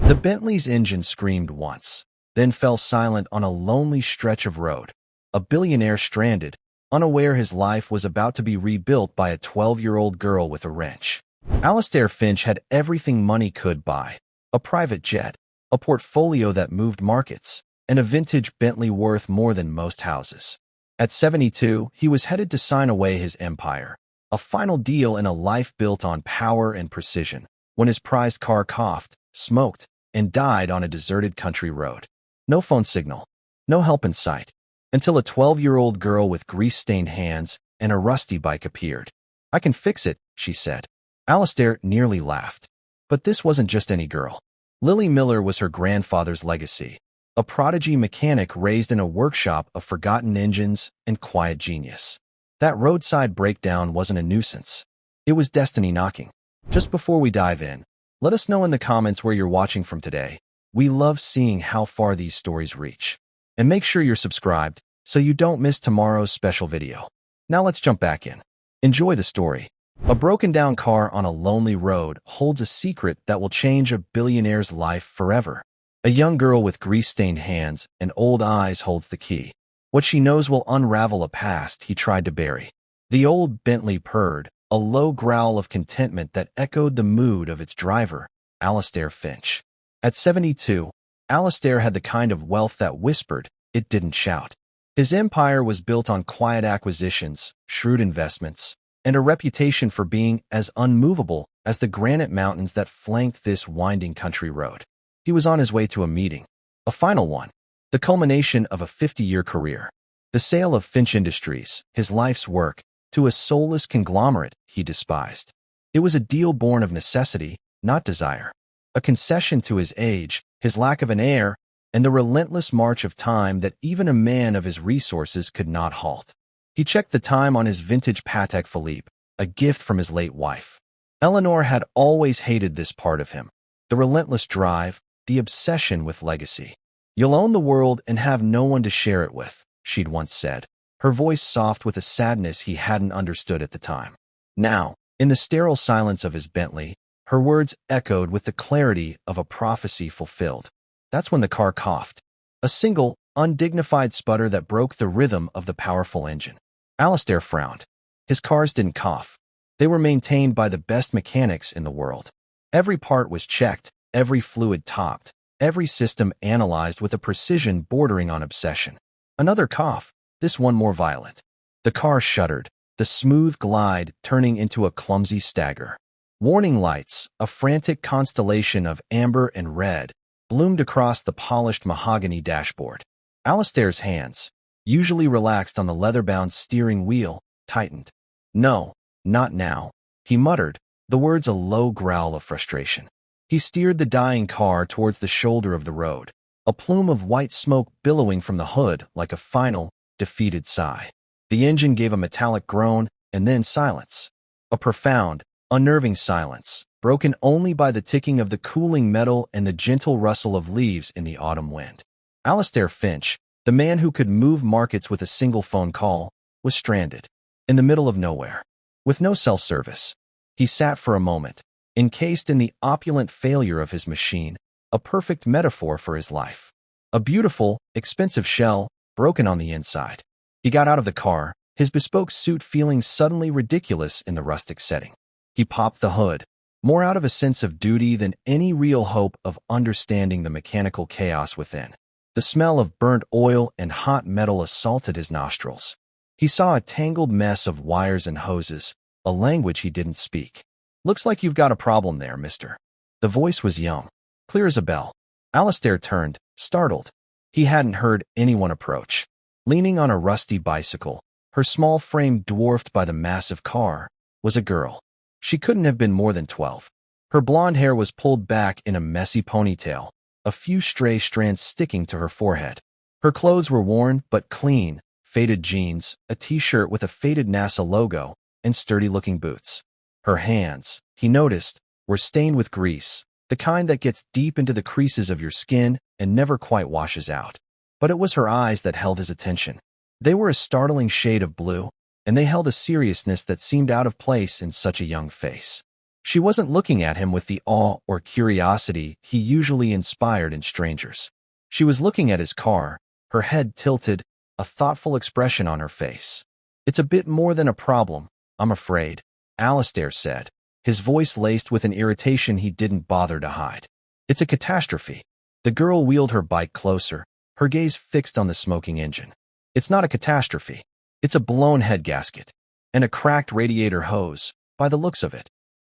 The Bentley's engine screamed once, then fell silent on a lonely stretch of road. A billionaire stranded, unaware his life was about to be rebuilt by a 12-year-old girl with a wrench. Alastair Finch had everything money could buy: a private jet, a portfolio that moved markets, and a vintage Bentley worth more than most houses. At 72, he was headed to sign away his empire, a final deal in a life built on power and precision, when his prized car coughed, smoked, and died on a deserted country road. No phone signal, no help in sight, until a 12-year-old girl with grease-stained hands and a rusty bike appeared. "I can fix it," she said. Alastair nearly laughed. But this wasn't just any girl. Lily Miller was her grandfather's legacy, a prodigy mechanic raised in a workshop of forgotten engines and quiet genius. That roadside breakdown wasn't a nuisance. It was destiny knocking. Just before we dive in, let us know in the comments where you're watching from today. We love seeing how far these stories reach. And make sure you're subscribed so you don't miss tomorrow's special video. Now let's jump back in. Enjoy the story. A broken-down car on a lonely road holds a secret that will change a billionaire's life forever. A young girl with grease-stained hands and old eyes holds the key. What she knows will unravel a past he tried to bury. The old Bentley purred, a low growl of contentment that echoed the mood of its driver, Alastair Finch. At 72, Alastair had the kind of wealth that whispered, it didn't shout. His empire was built on quiet acquisitions, shrewd investments, and a reputation for being as unmovable as the granite mountains that flanked this winding country road. He was on his way to a meeting, a final one, the culmination of a 50-year career. The sale of Finch Industries, his life's work, to a soulless conglomerate he despised. It was a deal born of necessity, not desire. A concession to his age, his lack of an heir, and the relentless march of time that even a man of his resources could not halt. He checked the time on his vintage Patek Philippe, a gift from his late wife. Eleanor had always hated this part of him, the relentless drive, the obsession with legacy. "You'll own the world and have no one to share it with," she'd once said, her voice soft with a sadness he hadn't understood at the time. Now, in the sterile silence of his Bentley, her words echoed with the clarity of a prophecy fulfilled. That's when the car coughed. A single, undignified sputter that broke the rhythm of the powerful engine. Alastair frowned. His cars didn't cough. They were maintained by the best mechanics in the world. Every part was checked, every fluid topped, every system analyzed with a precision bordering on obsession. Another cough, this one more violent. The car shuddered, the smooth glide turning into a clumsy stagger. Warning lights, a frantic constellation of amber and red, bloomed across the polished mahogany dashboard. Alastair's hands, usually relaxed on the leather-bound steering wheel, tightened. "No, not now," he muttered, the words a low growl of frustration. He steered the dying car towards the shoulder of the road, a plume of white smoke billowing from the hood like a final, defeated sigh. The engine gave a metallic groan, and then silence. A profound, unnerving silence, broken only by the ticking of the cooling metal and the gentle rustle of leaves in the autumn wind. Alastair Finch, the man who could move markets with a single phone call, was stranded, in the middle of nowhere, with no cell service. He sat for a moment, encased in the opulent failure of his machine, a perfect metaphor for his life. A beautiful, expensive shell, broken on the inside. He got out of the car, his bespoke suit feeling suddenly ridiculous in the rustic setting. He popped the hood, more out of a sense of duty than any real hope of understanding the mechanical chaos within. The smell of burnt oil and hot metal assaulted his nostrils. He saw a tangled mess of wires and hoses, a language he didn't speak. "Looks like you've got a problem there, mister." The voice was young, clear as a bell. Alastair turned, startled. He hadn't heard anyone approach. Leaning on a rusty bicycle, her small frame dwarfed by the massive car, was a girl. She couldn't have been more than 12. Her blonde hair was pulled back in a messy ponytail, a few stray strands sticking to her forehead. Her clothes were worn but clean, faded jeans, a t-shirt with a faded NASA logo, and sturdy-looking boots. Her hands, he noticed, were stained with grease, the kind that gets deep into the creases of your skin and never quite washes out. But it was her eyes that held his attention. They were a startling shade of blue, and they held a seriousness that seemed out of place in such a young face. She wasn't looking at him with the awe or curiosity he usually inspired in strangers. She was looking at his car, her head tilted, a thoughtful expression on her face. "It's a bit more than a problem, I'm afraid," Alistair said, his voice laced with an irritation he didn't bother to hide. "It's a catastrophe." The girl wheeled her bike closer, her gaze fixed on the smoking engine. "It's not a catastrophe. It's a blown head gasket. And a cracked radiator hose, by the looks of it."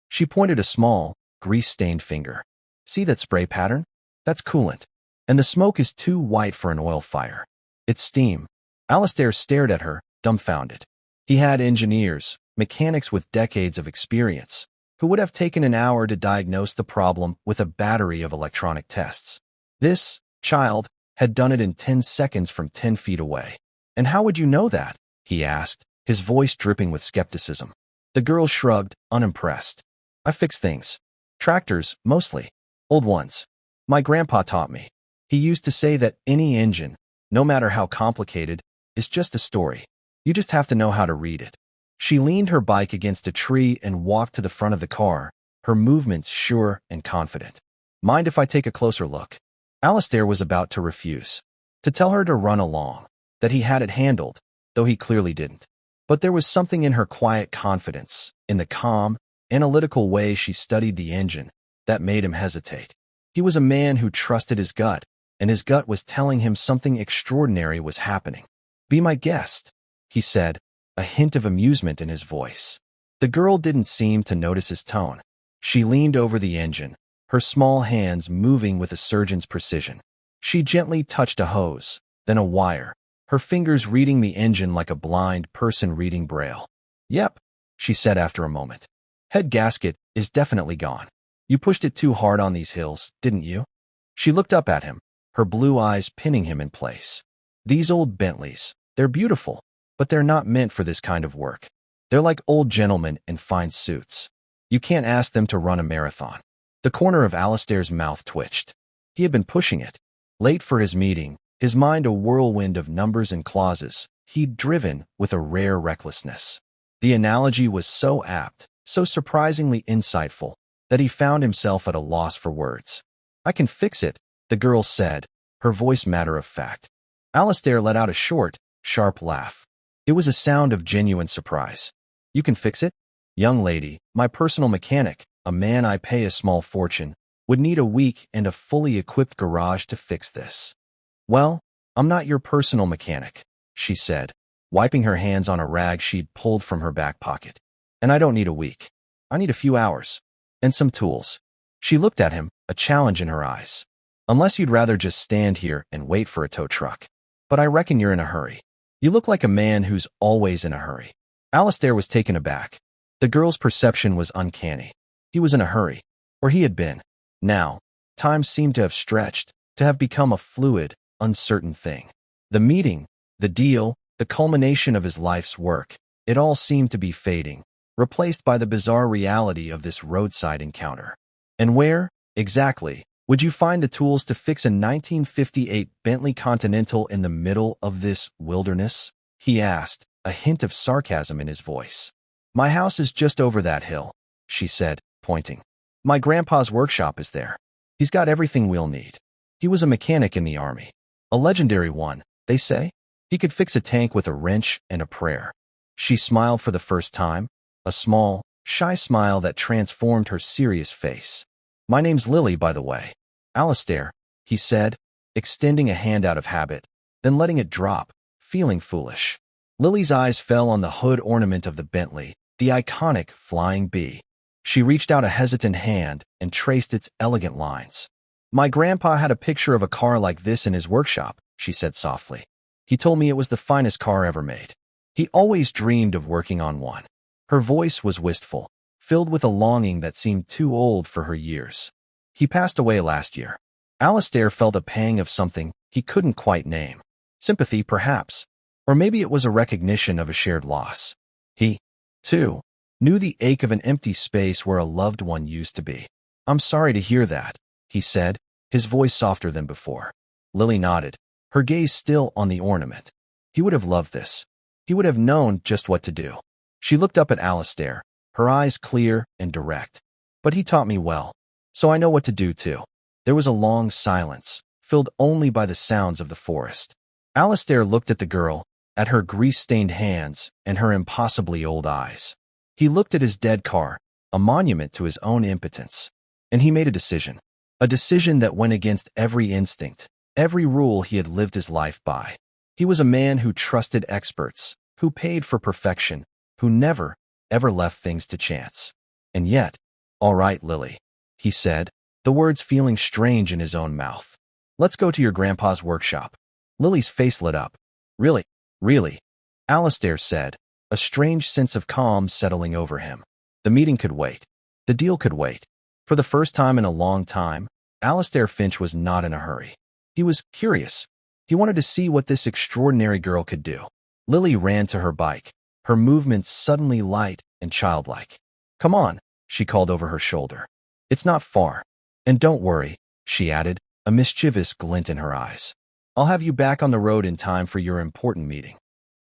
She pointed a small, grease-stained finger. "See that spray pattern? That's coolant. And the smoke is too white for an oil fire. It's steam." Alistair stared at her, dumbfounded. He had engineers, mechanics with decades of experience, who would have taken an hour to diagnose the problem with a battery of electronic tests. This child had done it in 10 seconds from 10 feet away. "And how would you know that?" he asked, his voice dripping with skepticism. The girl shrugged, unimpressed. "I fix things. Tractors, mostly. Old ones. My grandpa taught me. He used to say that any engine, no matter how complicated, is just a story. You just have to know how to read it." She leaned her bike against a tree and walked to the front of the car, her movements sure and confident. "Mind if I take a closer look?" Alistair was about to refuse, to tell her to run along, that he had it handled, though he clearly didn't. But there was something in her quiet confidence, in the calm, analytical way she studied the engine, that made him hesitate. He was a man who trusted his gut, and his gut was telling him something extraordinary was happening. "Be my guest," he said, a hint of amusement in his voice. The girl didn't seem to notice his tone. She leaned over the engine, her small hands moving with a surgeon's precision. She gently touched a hose, then a wire, her fingers reading the engine like a blind person reading Braille. "Yep," she said after a moment. "Head gasket is definitely gone. You pushed it too hard on these hills, didn't you?" She looked up at him, her blue eyes pinning him in place. "These old Bentleys, they're beautiful, but they're not meant for this kind of work. They're like old gentlemen in fine suits. You can't ask them to run a marathon." The corner of Alistair's mouth twitched. He had been pushing it. Late for his meeting, his mind a whirlwind of numbers and clauses, he'd driven with a rare recklessness. The analogy was so apt, so surprisingly insightful, that he found himself at a loss for words. "I can fix it," the girl said, her voice matter of fact. Alistair let out a short, sharp laugh. It was a sound of genuine surprise. "You can fix it? Young lady, my personal mechanic, a man I pay a small fortune, would need a week and a fully equipped garage to fix this." "Well, I'm not your personal mechanic," she said, wiping her hands on a rag she'd pulled from her back pocket. "And I don't need a week. I need a few hours. And some tools." She looked at him, a challenge in her eyes. "Unless you'd rather just stand here and wait for a tow truck. But I reckon you're in a hurry. You look like a man who's always in a hurry." Alistair was taken aback. The girl's perception was uncanny. He was in a hurry, or he had been. Now, time seemed to have stretched, to have become a fluid, uncertain thing. The meeting, the deal, the culmination of his life's work, it all seemed to be fading, replaced by the bizarre reality of this roadside encounter. And where, exactly, would you find the tools to fix a 1958 Bentley Continental in the middle of this wilderness? He asked, a hint of sarcasm in his voice. "My house is just over that hill," she said, pointing. "My grandpa's workshop is there. He's got everything we'll need. He was a mechanic in the army. A legendary one, they say. He could fix a tank with a wrench and a prayer." She smiled for the first time, a small, shy smile that transformed her serious face. "My name's Lily, by the way." "Alistair," he said, extending a hand out of habit, then letting it drop, feeling foolish. Lily's eyes fell on the hood ornament of the Bentley, the iconic Flying B. She reached out a hesitant hand and traced its elegant lines. "My grandpa had a picture of a car like this in his workshop," she said softly. "He told me it was the finest car ever made. He always dreamed of working on one." Her voice was wistful, filled with a longing that seemed too old for her years. "He passed away last year." Alistair felt a pang of something he couldn't quite name. Sympathy, perhaps. Or maybe it was a recognition of a shared loss. He, too, knew the ache of an empty space where a loved one used to be. "I'm sorry to hear that," he said, his voice softer than before. Lily nodded, her gaze still on the ornament. He would have loved this. He would have known just what to do. She looked up at Alistair, her eyes clear and direct. but he taught me well, so I know what to do too. There was a long silence, filled only by the sounds of the forest. Alistair looked at the girl, at her grease-stained hands and her impossibly old eyes. He looked at his dead car, a monument to his own impotence. And he made a decision. A decision that went against every instinct, every rule he had lived his life by. He was a man who trusted experts, who paid for perfection, who never, ever left things to chance. And yet, "All right, Lily," he said, the words feeling strange in his own mouth. "Let's go to your grandpa's workshop." Lily's face lit up. "Really? Really?" Alistair said, a strange sense of calm settling over him. The meeting could wait. The deal could wait. For the first time in a long time, Alistair Finch was not in a hurry. He was curious. He wanted to see what this extraordinary girl could do. Lily ran to her bike, her movements suddenly light and childlike. "Come on," she called over her shoulder. "It's not far. And don't worry," she added, a mischievous glint in her eyes. "I'll have you back on the road in time for your important meeting."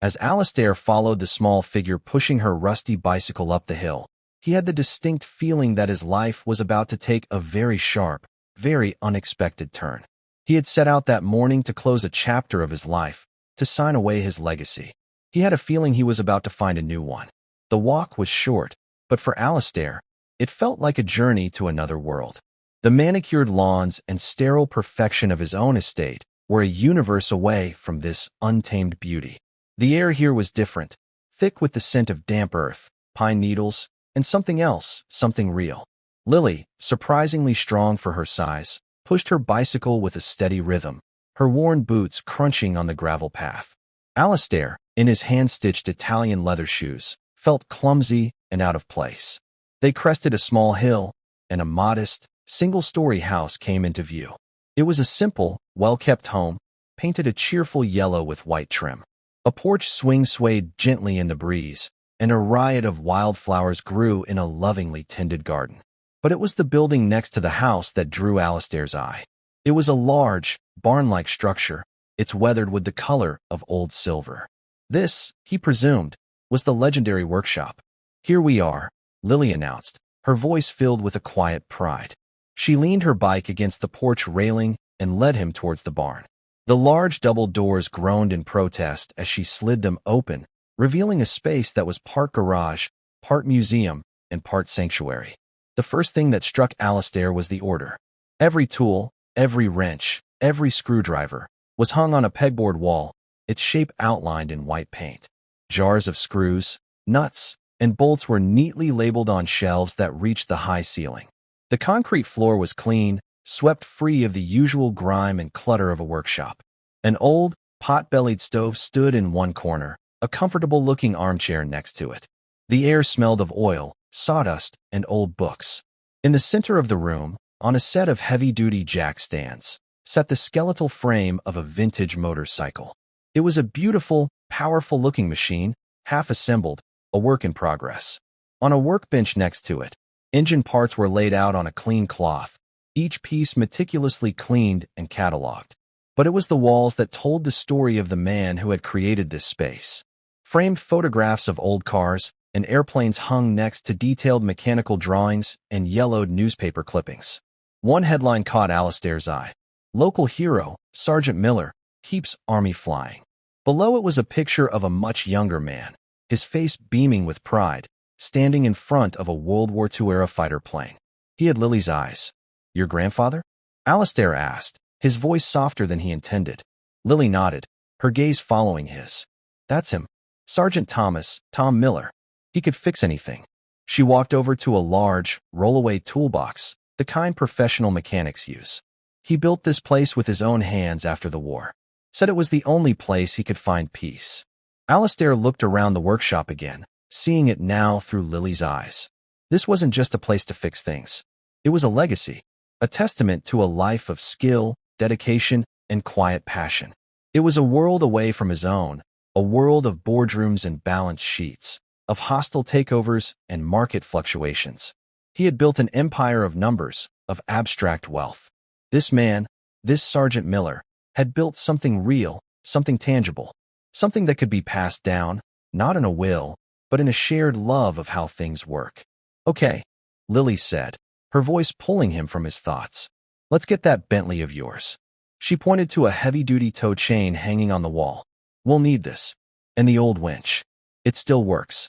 As Alistair followed the small figure pushing her rusty bicycle up the hill, he had the distinct feeling that his life was about to take a very sharp, very unexpected turn. He had set out that morning to close a chapter of his life, to sign away his legacy. He had a feeling he was about to find a new one. The walk was short, but for Alistair, it felt like a journey to another world. The manicured lawns and sterile perfection of his own estate were a universe away from this untamed beauty. The air here was different, thick with the scent of damp earth, pine needles, and something else, something real. Lily, surprisingly strong for her size, pushed her bicycle with a steady rhythm, her worn boots crunching on the gravel path. Alistair, in his hand-stitched Italian leather shoes, felt clumsy and out of place. They crested a small hill, and a modest, single-story house came into view. It was a simple, well-kept home, painted a cheerful yellow with white trim. A porch swing swayed gently in the breeze, and a riot of wildflowers grew in a lovingly tended garden. But it was the building next to the house that drew Alistair's eye. It was a large, barn-like structure, its weathered with the color of old silver. This, he presumed, was the legendary workshop. "Here we are," Lily announced, her voice filled with a quiet pride. She leaned her bike against the porch railing and led him towards the barn. The large double doors groaned in protest as she slid them open, revealing a space that was part garage, part museum, and part sanctuary. The first thing that struck Alistair was the order. Every tool, every wrench, every screwdriver was hung on a pegboard wall, its shape outlined in white paint. Jars of screws, nuts, and bolts were neatly labeled on shelves that reached the high ceiling. The concrete floor was clean, swept free of the usual grime and clutter of a workshop. An old, pot-bellied stove stood in one corner, a comfortable-looking armchair next to it. The air smelled of oil, sawdust, and old books. In the center of the room, on a set of heavy-duty jack stands, sat the skeletal frame of a vintage motorcycle. It was a beautiful, powerful-looking machine, half-assembled, a work in progress. On a workbench next to it, engine parts were laid out on a clean cloth, each piece meticulously cleaned and cataloged. But it was the walls that told the story of the man who had created this space. Framed photographs of old cars and airplanes hung next to detailed mechanical drawings and yellowed newspaper clippings. One headline caught Alistair's eye. "Local hero, Sergeant Miller, keeps Army flying." Below it was a picture of a much younger man, his face beaming with pride, standing in front of a World War II-era fighter plane. He had Lily's eyes. "Your grandfather?" Alistair asked, his voice softer than he intended. Lily nodded, her gaze following his. "That's him. Sergeant Tom Miller. He could fix anything." She walked over to a large, rollaway toolbox, the kind professional mechanics use. "He built this place with his own hands after the war. Said it was the only place he could find peace." Alistair looked around the workshop again, seeing it now through Lily's eyes. This wasn't just a place to fix things. It was a legacy, a testament to a life of skill, dedication, and quiet passion. It was a world away from his own, a world of boardrooms and balance sheets, of hostile takeovers and market fluctuations. He had built an empire of numbers, of abstract wealth. This man, this Sergeant Miller, had built something real, something tangible, something that could be passed down, not in a will, but in a shared love of how things work. "Okay," Lily said, her voice pulling him from his thoughts. "Let's get that Bentley of yours." She pointed to a heavy-duty tow chain hanging on the wall. "We'll need this. And the old winch. It still works."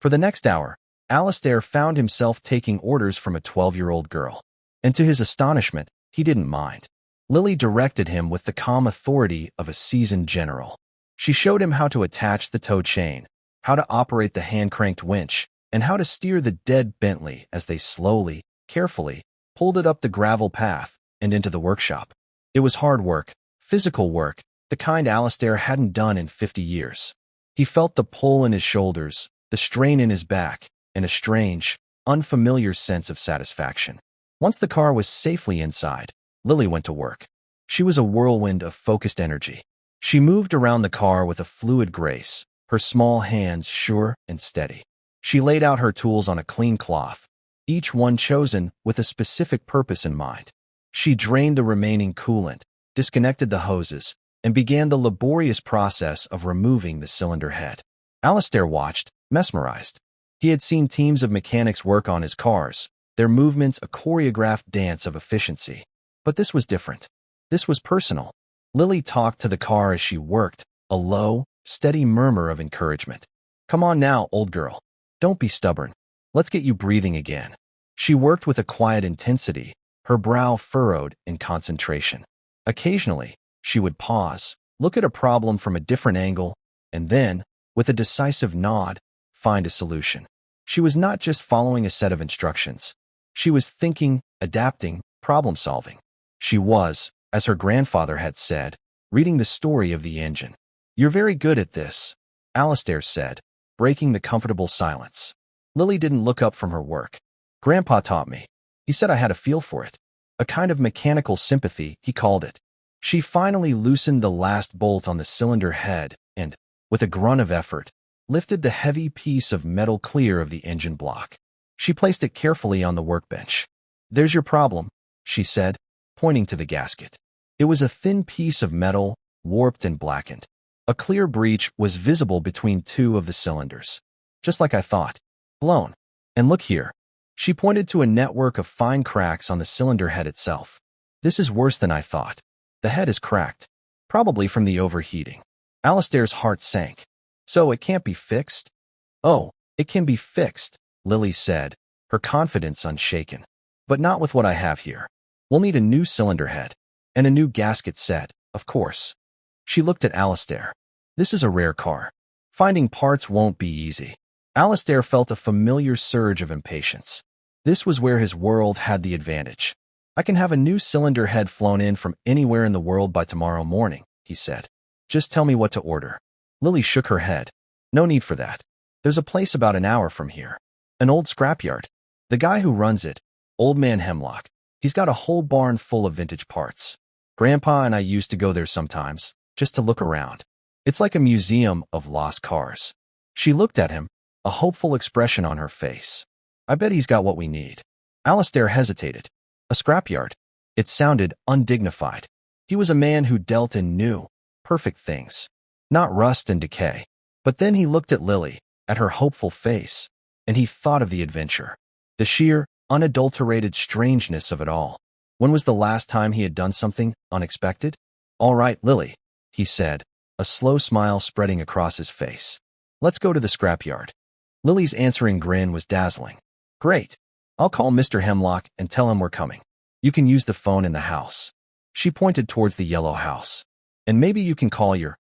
For the next hour, Alistair found himself taking orders from a 12-year-old girl. And to his astonishment, he didn't mind. Lily directed him with the calm authority of a seasoned general. She showed him how to attach the tow chain, how to operate the hand-cranked winch, and how to steer the dead Bentley as they slowly, carefully, pulled it up the gravel path and into the workshop. It was hard work, physical work, the kind Alistair hadn't done in 50 years. He felt the pull in his shoulders, the strain in his back, and a strange, unfamiliar sense of satisfaction. Once the car was safely inside, Lily went to work. She was a whirlwind of focused energy. She moved around the car with a fluid grace, her small hands sure and steady. She laid out her tools on a clean cloth, each one chosen with a specific purpose in mind. She drained the remaining coolant, disconnected the hoses, and began the laborious process of removing the cylinder head. Alistair watched, mesmerized. He had seen teams of mechanics work on his cars, their movements a choreographed dance of efficiency. But this was different. This was personal. Lily talked to the car as she worked, a low, steady murmur of encouragement. "Come on now, old girl. Don't be stubborn. Let's get you breathing again." She worked with a quiet intensity, her brow furrowed in concentration. Occasionally, she would pause, look at a problem from a different angle, and then, with a decisive nod, find a solution. She was not just following a set of instructions. She was thinking, adapting, problem-solving. She was, as her grandfather had said, reading the story of the engine. "You're very good at this," Alistair said, breaking the comfortable silence. Lily didn't look up from her work. "Grandpa taught me. He said I had a feel for it. A kind of mechanical sympathy, he called it." She finally loosened the last bolt on the cylinder head and, with a grunt of effort, lifted the heavy piece of metal clear of the engine block. She placed it carefully on the workbench. "There's your problem," she said, pointing to the gasket. It was a thin piece of metal, warped and blackened. A clear breach was visible between two of the cylinders. "Just like I thought. Blown. And look here." She pointed to a network of fine cracks on the cylinder head itself. "This is worse than I thought. The head is cracked, probably from the overheating." Alistair's heart sank. "So it can't be fixed?" "Oh, it can be fixed," Lily said, her confidence unshaken. "But not with what I have here. We'll need a new cylinder head. And a new gasket set, of course." She looked at Alistair. "This is a rare car. Finding parts won't be easy." Alistair felt a familiar surge of impatience. This was where his world had the advantage. "I can have a new cylinder head flown in from anywhere in the world by tomorrow morning," he said. "Just tell me what to order." Lily shook her head. "No need for that. There's a place about an hour from here. An old scrapyard. The guy who runs it, Old Man Hemlock, he's got a whole barn full of vintage parts. Grandpa and I used to go there sometimes, just to look around. It's like a museum of lost cars." She looked at him, a hopeful expression on her face. "I bet he's got what we need." Alistair hesitated. A scrapyard. It sounded undignified. He was a man who dealt in new, perfect things, not rust and decay. But then he looked at Lily, at her hopeful face, and he thought of the adventure, the sheer, unadulterated strangeness of it all. When was the last time he had done something unexpected? "All right, Lily," he said, a slow smile spreading across his face. "Let's go to the scrapyard." Lily's answering grin was dazzling. "Great. I'll call Mr. Hemlock and tell him we're coming. You can use the phone in the house." She pointed towards the yellow house. "And maybe you can call your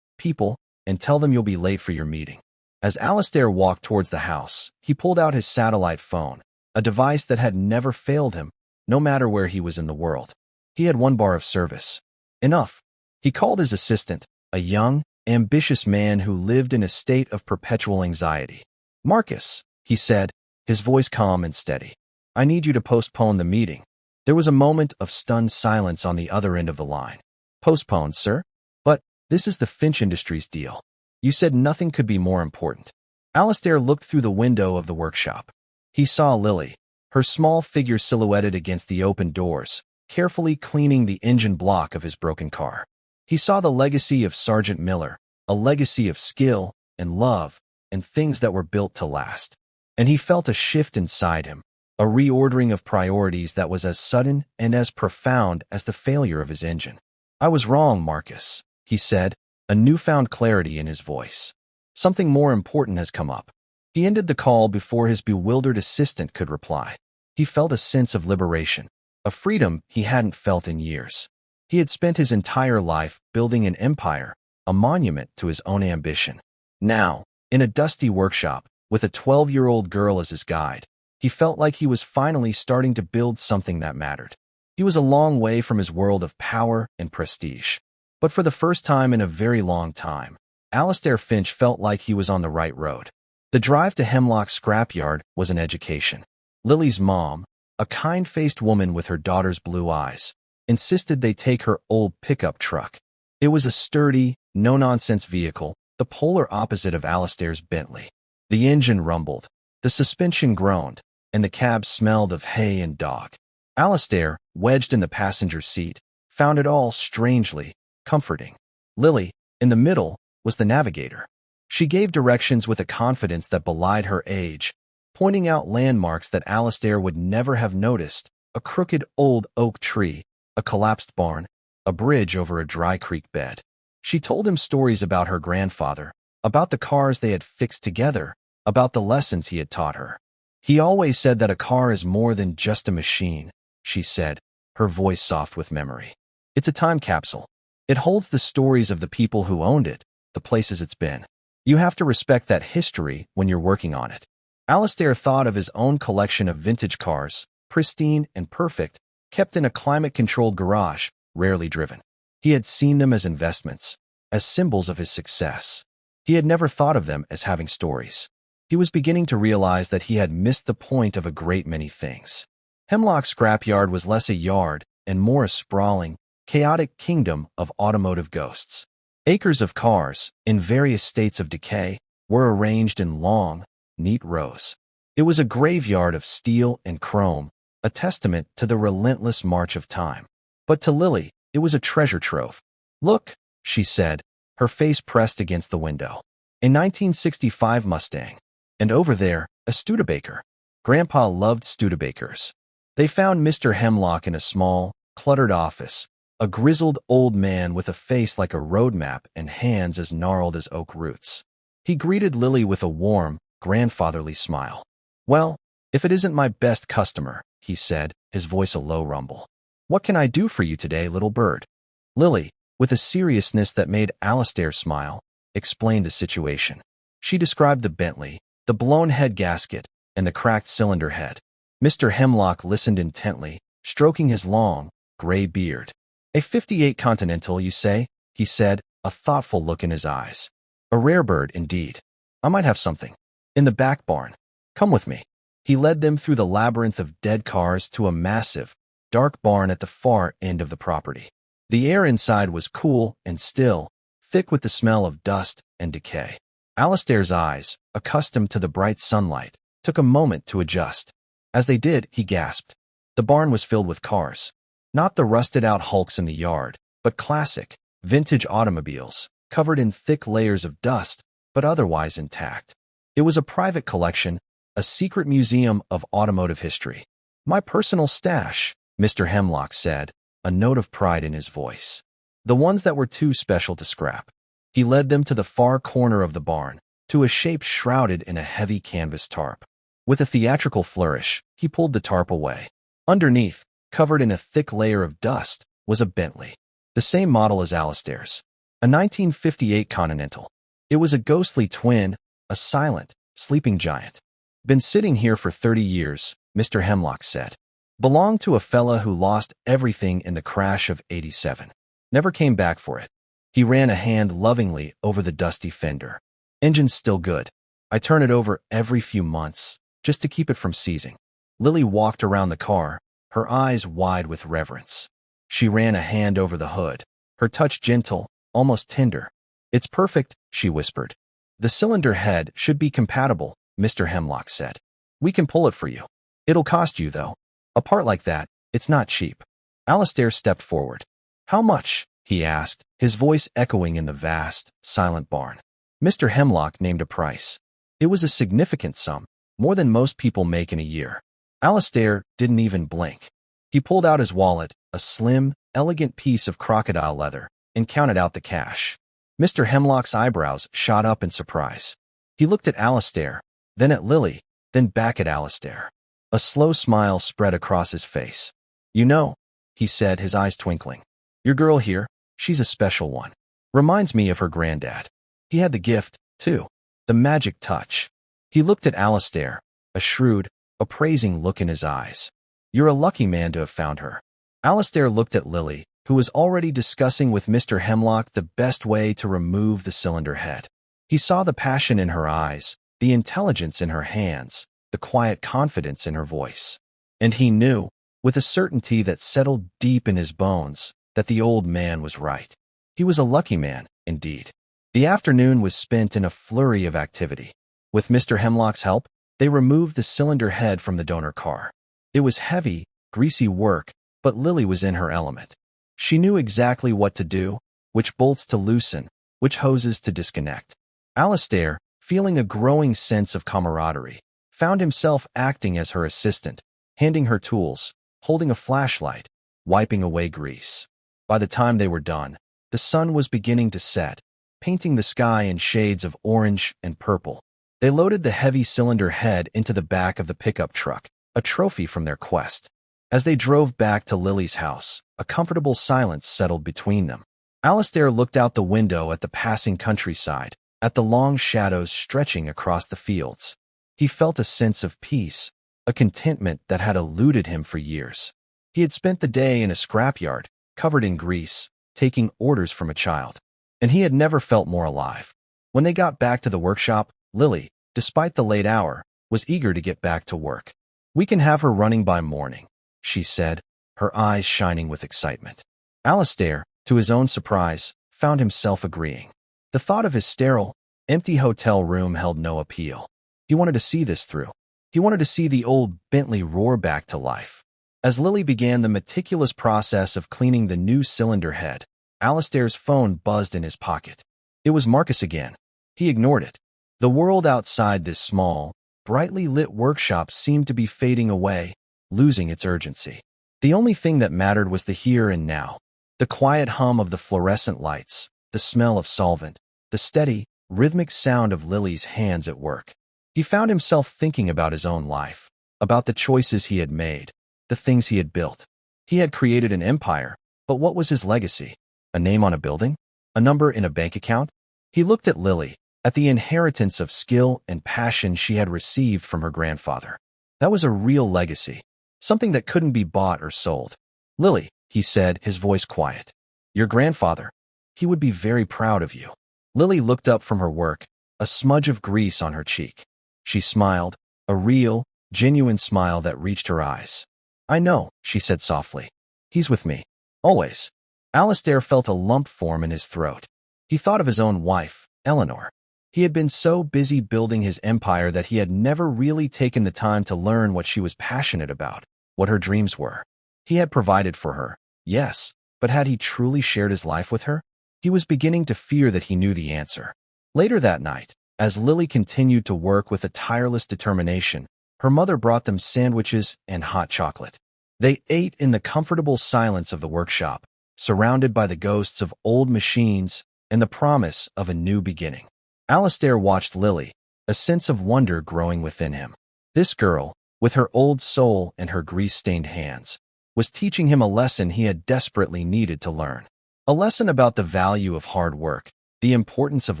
people and tell them you'll be late for your meeting." As Alistair walked towards the house, he pulled out his satellite phone, a device that had never failed him, no matter where he was in the world. He had one bar of service. Enough. He called his assistant, a young, ambitious man who lived in a state of perpetual anxiety. "Marcus," he said, his voice calm and steady. "I need you to postpone the meeting." There was a moment of stunned silence on the other end of the line. "Postponed, sir? But this is the Finch Industries deal. You said nothing could be more important." Alistair looked through the window of the workshop. He saw Lily, her small figure silhouetted against the open doors, carefully cleaning the engine block of his broken car. He saw the legacy of Sergeant Miller, a legacy of skill and love and things that were built to last. And he felt a shift inside him, a reordering of priorities that was as sudden and as profound as the failure of his engine. "I was wrong, Marcus," he said, a newfound clarity in his voice. "Something more important has come up." He ended the call before his bewildered assistant could reply. He felt a sense of liberation, a freedom he hadn't felt in years. He had spent his entire life building an empire, a monument to his own ambition. Now, in a dusty workshop, with a 12-year-old girl as his guide, he felt like he was finally starting to build something that mattered. He was a long way from his world of power and prestige. But for the first time in a very long time, Alistair Finch felt like he was on the right road. The drive to Hemlock scrapyard was an education. Lily's mom, a kind-faced woman with her daughter's blue eyes, insisted they take her old pickup truck. It was a sturdy, no-nonsense vehicle, the polar opposite of Alistair's Bentley. The engine rumbled, the suspension groaned, and the cab smelled of hay and dog. Alistair, wedged in the passenger seat, found it all strangely comforting. Lily, in the middle, was the navigator. She gave directions with a confidence that belied her age, pointing out landmarks that Alistair would never have noticed: a crooked old oak tree, a collapsed barn, a bridge over a dry creek bed. She told him stories about her grandfather, about the cars they had fixed together, about the lessons he had taught her. "He always said that a car is more than just a machine," she said, her voice soft with memory. "It's a time capsule. It holds the stories of the people who owned it, the places it's been. You have to respect that history when you're working on it." Alistair thought of his own collection of vintage cars, pristine and perfect, kept in a climate-controlled garage, rarely driven. He had seen them as investments, as symbols of his success. He had never thought of them as having stories. He was beginning to realize that he had missed the point of a great many things. Hemlock scrapyard was less a yard and more a sprawling, chaotic kingdom of automotive ghosts. Acres of cars, in various states of decay, were arranged in long, neat rows. It was a graveyard of steel and chrome, a testament to the relentless march of time. But to Lily, it was a treasure trove. "Look," she said, her face pressed against the window. "A 1965 Mustang. And over there, a Studebaker." Grandpa loved Studebakers. They found Mr. Hemlock in a small, cluttered office, a grizzled old man with a face like a road map and hands as gnarled as oak roots. He greeted Lily with a warm, grandfatherly smile. "Well, if it isn't my best customer," he said, his voice a low rumble. "What can I do for you today, little bird?" Lily, with a seriousness that made Alistair smile, explained the situation. She described the Bentley, the blown head gasket, and the cracked cylinder head. Mr. Hemlock listened intently, stroking his long, gray beard. "A '58 Continental, you say?" he said, a thoughtful look in his eyes. "A rare bird, indeed. I might have something. In the back barn. Come with me." He led them through the labyrinth of dead cars to a massive, dark barn at the far end of the property. The air inside was cool and still, thick with the smell of dust and decay. Alistair's eyes, accustomed to the bright sunlight, took a moment to adjust. As they did, he gasped. The barn was filled with cars. Not the rusted-out hulks in the yard, but classic, vintage automobiles, covered in thick layers of dust, but otherwise intact. It was a private collection, a secret museum of automotive history. "My personal stash," Mr. Hemlock said, a note of pride in his voice. "The ones that were too special to scrap." He led them to the far corner of the barn, to a shape shrouded in a heavy canvas tarp. With a theatrical flourish, he pulled the tarp away. Underneath, covered in a thick layer of dust, was a Bentley, the same model as Alistair's, a 1958 Continental. It was a ghostly twin, a silent, sleeping giant. "Been sitting here for 30 years, Mr. Hemlock said. Belonged to a fella who lost everything in the crash of '87. Never came back for it." He ran a hand lovingly over the dusty fender. "Engine's still good. I turn it over every few months, just to keep it from seizing." Lily walked around the car, her eyes wide with reverence. She ran a hand over the hood, her touch gentle, almost tender. "It's perfect," she whispered. "The cylinder head should be compatible," Mr. Hemlock said. "We can pull it for you. It'll cost you, though. A part like that, it's not cheap." Alistair stepped forward. "How much?" he asked, his voice echoing in the vast, silent barn. Mr. Hemlock named a price. It was a significant sum, more than most people make in a year. Alistair didn't even blink. He pulled out his wallet, a slim, elegant piece of crocodile leather, and counted out the cash. Mr. Hemlock's eyebrows shot up in surprise. He looked at Alistair, then at Lily, then back at Alistair. A slow smile spread across his face. "You know," he said, his eyes twinkling. "Your girl here, she's a special one. Reminds me of her granddad. He had the gift, too. The magic touch." He looked at Alistair, a shrewd, appraising look in his eyes. "You're a lucky man to have found her." Alistair looked at Lily, who was already discussing with Mr. Hemlock the best way to remove the cylinder head. He saw the passion in her eyes, the intelligence in her hands, the quiet confidence in her voice. And he knew, with a certainty that settled deep in his bones, that the old man was right. He was a lucky man, indeed. The afternoon was spent in a flurry of activity. With Mr. Hemlock's help, they removed the cylinder head from the donor car. It was heavy, greasy work, but Lily was in her element. She knew exactly what to do, which bolts to loosen, which hoses to disconnect. Alistair, feeling a growing sense of camaraderie, found himself acting as her assistant, handing her tools, holding a flashlight, wiping away grease. By the time they were done, the sun was beginning to set, painting the sky in shades of orange and purple. They loaded the heavy cylinder head into the back of the pickup truck, a trophy from their quest. As they drove back to Lily's house, a comfortable silence settled between them. Alistair looked out the window at the passing countryside, at the long shadows stretching across the fields. He felt a sense of peace, a contentment that had eluded him for years. He had spent the day in a scrapyard, covered in grease, taking orders from a child. And he had never felt more alive. When they got back to the workshop, Lily, despite the late hour, was eager to get back to work. "We can have her running by morning," she said, her eyes shining with excitement. Alistair, to his own surprise, found himself agreeing. The thought of his sterile, empty hotel room held no appeal. He wanted to see this through. He wanted to see the old Bentley roar back to life. As Lily began the meticulous process of cleaning the new cylinder head, Alistair's phone buzzed in his pocket. It was Marcus again. He ignored it. The world outside this small, brightly lit workshop seemed to be fading away, losing its urgency. The only thing that mattered was the here and now. The quiet hum of the fluorescent lights, the smell of solvent, the steady, rhythmic sound of Lily's hands at work. He found himself thinking about his own life, about the choices he had made, the things he had built. He had created an empire, but what was his legacy? A name on a building? A number in a bank account? He looked at Lily, at the inheritance of skill and passion she had received from her grandfather. That was a real legacy, something that couldn't be bought or sold. "Lily," he said, his voice quiet. "Your grandfather. He would be very proud of you." Lily looked up from her work, a smudge of grease on her cheek. She smiled, a real, genuine smile that reached her eyes. "I know," she said softly. "He's with me. Always." Alistair felt a lump form in his throat. He thought of his own wife, Eleanor. He had been so busy building his empire that he had never really taken the time to learn what she was passionate about, what her dreams were. He had provided for her, yes, but had he truly shared his life with her? He was beginning to fear that he knew the answer. Later that night, as Lily continued to work with a tireless determination, her mother brought them sandwiches and hot chocolate. They ate in the comfortable silence of the workshop, surrounded by the ghosts of old machines and the promise of a new beginning. Alistair watched Lily, a sense of wonder growing within him. This girl, with her old soul and her grease-stained hands, was teaching him a lesson he had desperately needed to learn. A lesson about the value of hard work, the importance of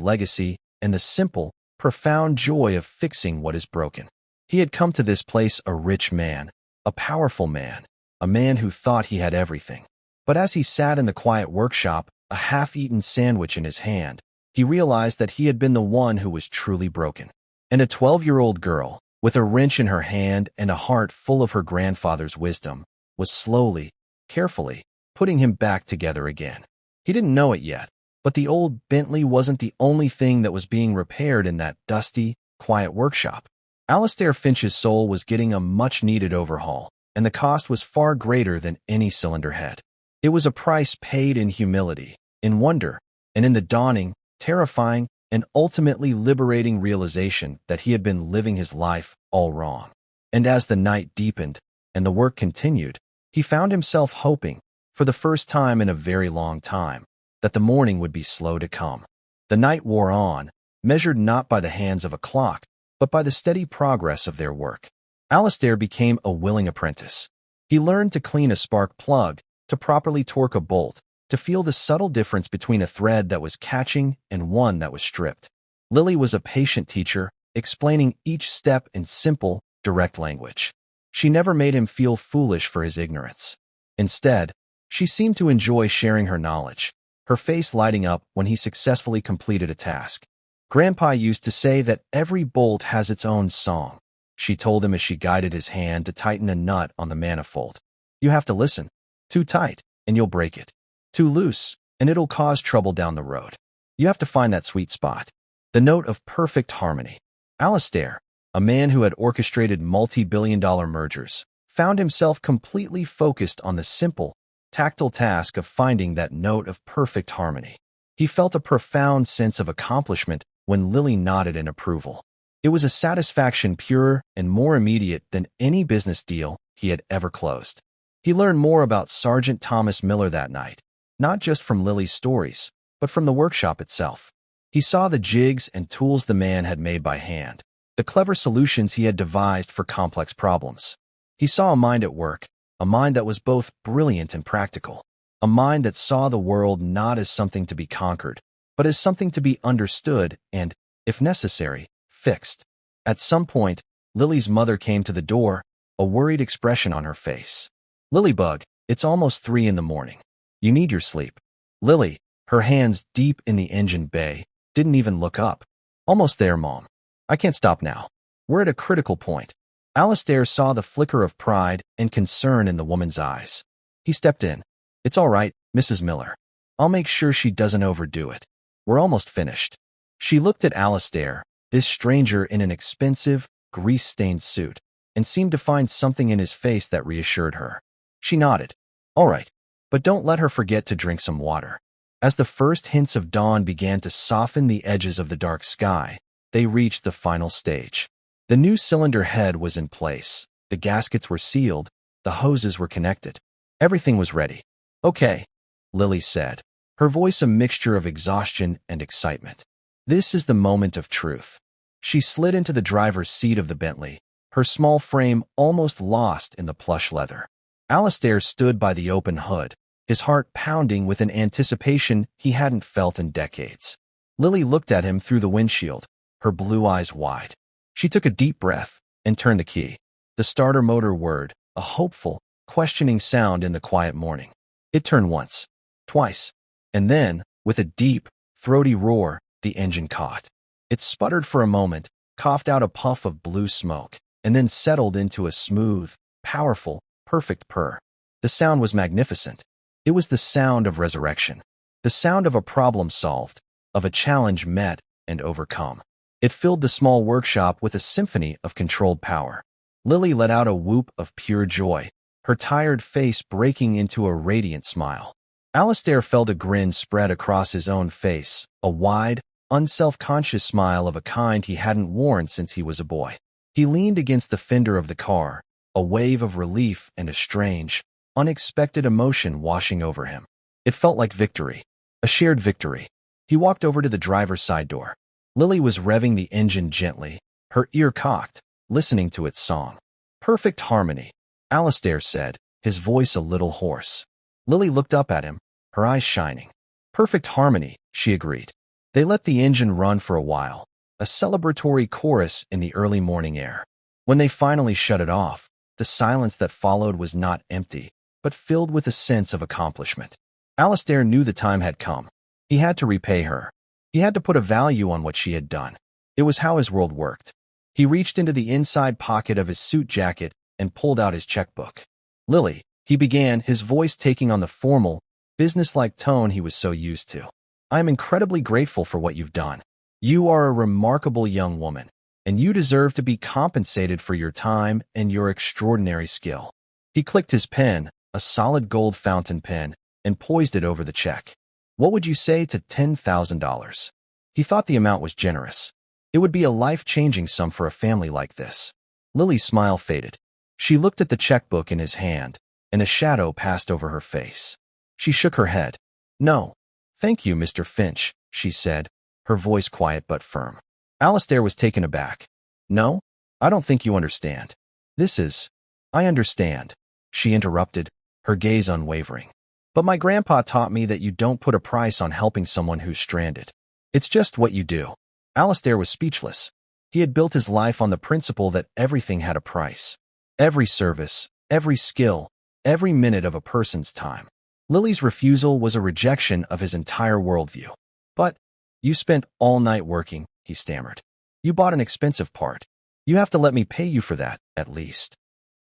legacy, and the simple, profound joy of fixing what is broken. He had come to this place a rich man, a powerful man, a man who thought he had everything. But as he sat in the quiet workshop, a half-eaten sandwich in his hand, he realized that he had been the one who was truly broken. And a 12-year-old girl, with a wrench in her hand and a heart full of her grandfather's wisdom, was slowly, carefully, putting him back together again. He didn't know it yet, but the old Bentley wasn't the only thing that was being repaired in that dusty, quiet workshop. Alistair Finch's soul was getting a much-needed overhaul, and the cost was far greater than any cylinder head. It was a price paid in humility, in wonder, and in the dawning, terrifying, and ultimately liberating realization that he had been living his life all wrong. And as the night deepened and the work continued, he found himself hoping, for the first time in a very long time, that the morning would be slow to come. The night wore on, measured not by the hands of a clock, but by the steady progress of their work. Alistair became a willing apprentice. He learned to clean a spark plug, to properly torque a bolt, to feel the subtle difference between a thread that was catching and one that was stripped. Lily was a patient teacher, explaining each step in simple, direct language. She never made him feel foolish for his ignorance. Instead, she seemed to enjoy sharing her knowledge, her face lighting up when he successfully completed a task. Grandpa used to say that every bolt has its own song, she told him as she guided his hand to tighten a nut on the manifold. You have to listen. Too tight, and you'll break it. Too loose, and it'll cause trouble down the road. You have to find that sweet spot. The note of perfect harmony. Alistair, a man who had orchestrated multi-billion-dollar mergers, found himself completely focused on the simple, tactile task of finding that note of perfect harmony. He felt a profound sense of accomplishment when Lily nodded in approval. It was a satisfaction purer and more immediate than any business deal he had ever closed. He learned more about Sergeant Thomas Miller that night, not just from Lily's stories, but from the workshop itself. He saw the jigs and tools the man had made by hand, the clever solutions he had devised for complex problems. He saw a mind at work, a mind that was both brilliant and practical, a mind that saw the world not as something to be conquered, but as something to be understood and, if necessary, fixed. At some point, Lily's mother came to the door, a worried expression on her face. Lilybug, it's almost 3 in the morning. You need your sleep. Lily, her hands deep in the engine bay, didn't even look up. Almost there, Mom. I can't stop now. We're at a critical point. Alistair saw the flicker of pride and concern in the woman's eyes. He stepped in. It's all right, Mrs. Miller. I'll make sure she doesn't overdo it. We're almost finished. She looked at Alistair, this stranger in an expensive, grease-stained suit, and seemed to find something in his face that reassured her. She nodded. All right, but don't let her forget to drink some water. As the first hints of dawn began to soften the edges of the dark sky, they reached the final stage. The new cylinder head was in place, the gaskets were sealed, the hoses were connected. Everything was ready. Okay, Lily said, her voice a mixture of exhaustion and excitement. This is the moment of truth. She slid into the driver's seat of the Bentley, her small frame almost lost in the plush leather. Alistair stood by the open hood, his heart pounding with an anticipation he hadn't felt in decades. Lily looked at him through the windshield, her blue eyes wide. She took a deep breath and turned the key. The starter motor whirred, a hopeful, questioning sound in the quiet morning. It turned once, twice, and then, with a deep, throaty roar, the engine caught. It sputtered for a moment, coughed out a puff of blue smoke, and then settled into a smooth, powerful, perfect purr. The sound was magnificent. It was the sound of resurrection, the sound of a problem solved, of a challenge met and overcome. It filled the small workshop with a symphony of controlled power. Lily let out a whoop of pure joy, her tired face breaking into a radiant smile. Alistair felt a grin spread across his own face, a wide, unself-conscious smile of a kind he hadn't worn since he was a boy. He leaned against the fender of the car, a wave of relief and a strange, unexpected emotion washing over him. It felt like victory, a shared victory. He walked over to the driver's side door. Lily was revving the engine gently, her ear cocked, listening to its song. Perfect harmony, Alistair said, his voice a little hoarse. Lily looked up at him, her eyes shining. Perfect harmony, she agreed. They let the engine run for a while, a celebratory chorus in the early morning air. When they finally shut it off, the silence that followed was not empty, but filled with a sense of accomplishment. Alistair knew the time had come. He had to repay her. He had to put a value on what she had done. It was how his world worked. He reached into the inside pocket of his suit jacket and pulled out his checkbook. Lily, he began, his voice taking on the formal, businesslike tone he was so used to. I am incredibly grateful for what you've done. You are a remarkable young woman, and you deserve to be compensated for your time and your extraordinary skill. He clicked his pen, a solid gold fountain pen, and poised it over the check. What would you say to $10,000? He thought the amount was generous. It would be a life-changing sum for a family like this. Lily's smile faded. She looked at the checkbook in his hand, and a shadow passed over her face. She shook her head. No. Thank you, Mr. Finch, she said, her voice quiet but firm. Alistair was taken aback. No? I don't think you understand. I understand, she interrupted, her gaze unwavering. But my grandpa taught me that you don't put a price on helping someone who's stranded. It's just what you do. Alistair was speechless. He had built his life on the principle that everything had a price. Every service, every skill, every minute of a person's time. Lily's refusal was a rejection of his entire worldview. But you spent all night working, he stammered. You bought an expensive part. You have to let me pay you for that, at least.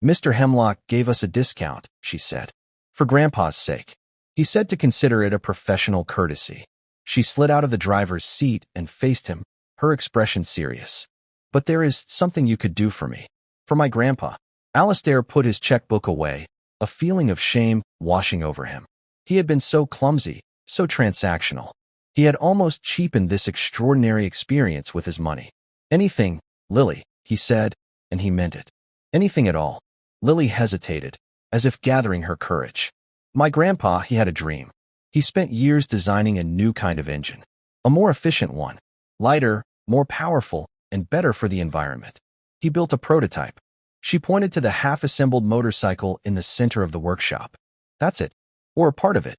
Mr. Hemlock gave us a discount, she said. For Grandpa's sake. He said to consider it a professional courtesy. She slid out of the driver's seat and faced him, her expression serious. But there is something you could do for me. For my grandpa. Alistair put his checkbook away, a feeling of shame washing over him. He had been so clumsy, so transactional. He had almost cheapened this extraordinary experience with his money. Anything, Lily, he said, and he meant it. Anything at all. Lily hesitated, as if gathering her courage. My grandpa, he had a dream. He spent years designing a new kind of engine. A more efficient one. Lighter, more powerful, and better for the environment. He built a prototype. She pointed to the half-assembled motorcycle in the center of the workshop. That's it. Or a part of it.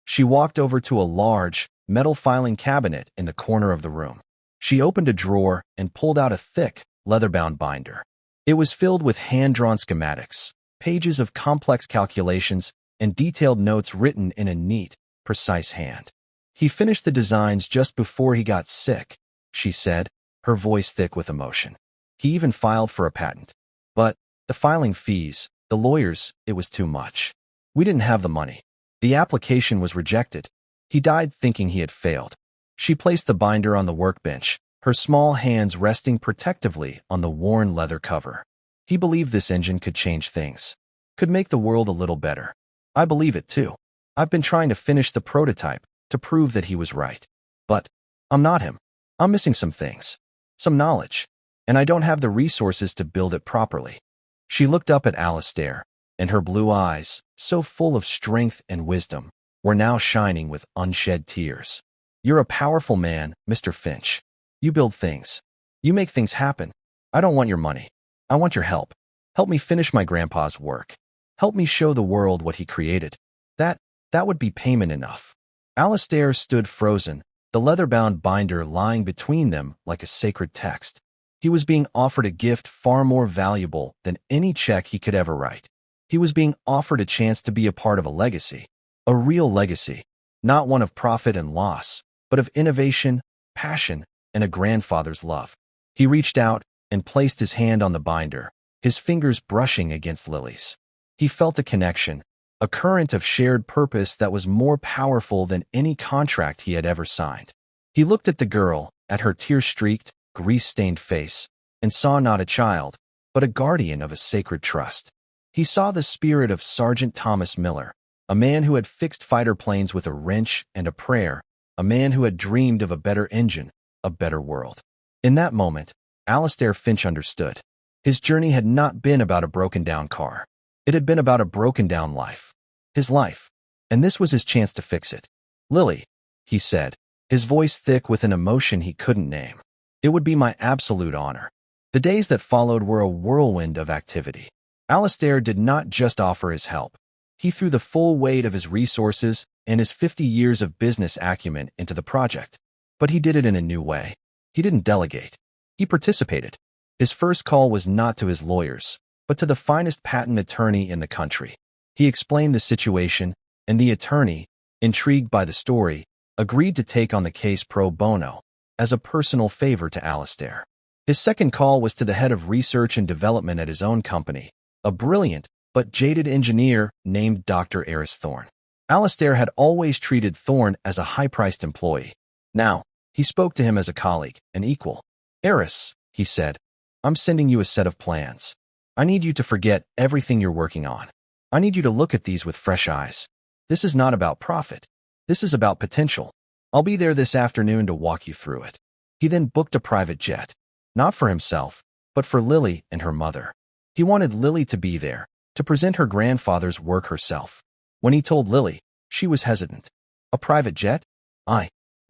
She walked over to a large, metal filing cabinet in the corner of the room. She opened a drawer and pulled out a thick, leather-bound binder. It was filled with hand-drawn schematics, pages of complex calculations, and detailed notes written in a neat, precise hand. He finished the designs just before he got sick, she said, her voice thick with emotion. He even filed for a patent. But the filing fees, the lawyers, it was too much. We didn't have the money. The application was rejected. He died thinking he had failed. She placed the binder on the workbench, her small hands resting protectively on the worn leather cover. He believed this engine could change things, could make the world a little better. I believe it too. I've been trying to finish the prototype to prove that he was right. But I'm not him. I'm missing some things, some knowledge, and I don't have the resources to build it properly. She looked up at Alistair, and her blue eyes, so full of strength and wisdom, were now shining with unshed tears. You're a powerful man, Mr. Finch. You build things. You make things happen. I don't want your money. I want your help. Help me finish my grandpa's work. Help me show the world what he created. That would be payment enough. Alistair stood frozen, the leather-bound binder lying between them like a sacred text. He was being offered a gift far more valuable than any check he could ever write. He was being offered a chance to be a part of a legacy. A real legacy. Not one of profit and loss, but of innovation, passion, and a grandfather's love. He reached out and placed his hand on the binder, his fingers brushing against Lily's. He felt a connection, a current of shared purpose that was more powerful than any contract he had ever signed. He looked at the girl, at her tear-streaked, grease-stained face, and saw not a child, but a guardian of a sacred trust. He saw the spirit of Sergeant Thomas Miller, a man who had fixed fighter planes with a wrench and a prayer, a man who had dreamed of a better engine, a better world. In that moment, Alistair Finch understood. His journey had not been about a broken-down car. It had been about a broken-down life. His life. And this was his chance to fix it. Lily, he said, his voice thick with an emotion he couldn't name. It would be my absolute honor. The days that followed were a whirlwind of activity. Alistair did not just offer his help. He threw the full weight of his resources and his 50 years of business acumen into the project. But he did it in a new way. He didn't delegate. He participated. His first call was not to his lawyers, but to the finest patent attorney in the country. He explained the situation, and the attorney, intrigued by the story, agreed to take on the case pro bono, as a personal favor to Alistair. His second call was to the head of research and development at his own company, a brilliant but jaded engineer named Dr. Eris Thorne. Alistair had always treated Thorne as a high-priced employee. Now, he spoke to him as a colleague, an equal. Eris, he said, I'm sending you a set of plans. I need you to forget everything you're working on. I need you to look at these with fresh eyes. This is not about profit. This is about potential. I'll be there this afternoon to walk you through it. He then booked a private jet. Not for himself, but for Lily and her mother. He wanted Lily to be there, to present her grandfather's work herself. When he told Lily, she was hesitant. A private jet? I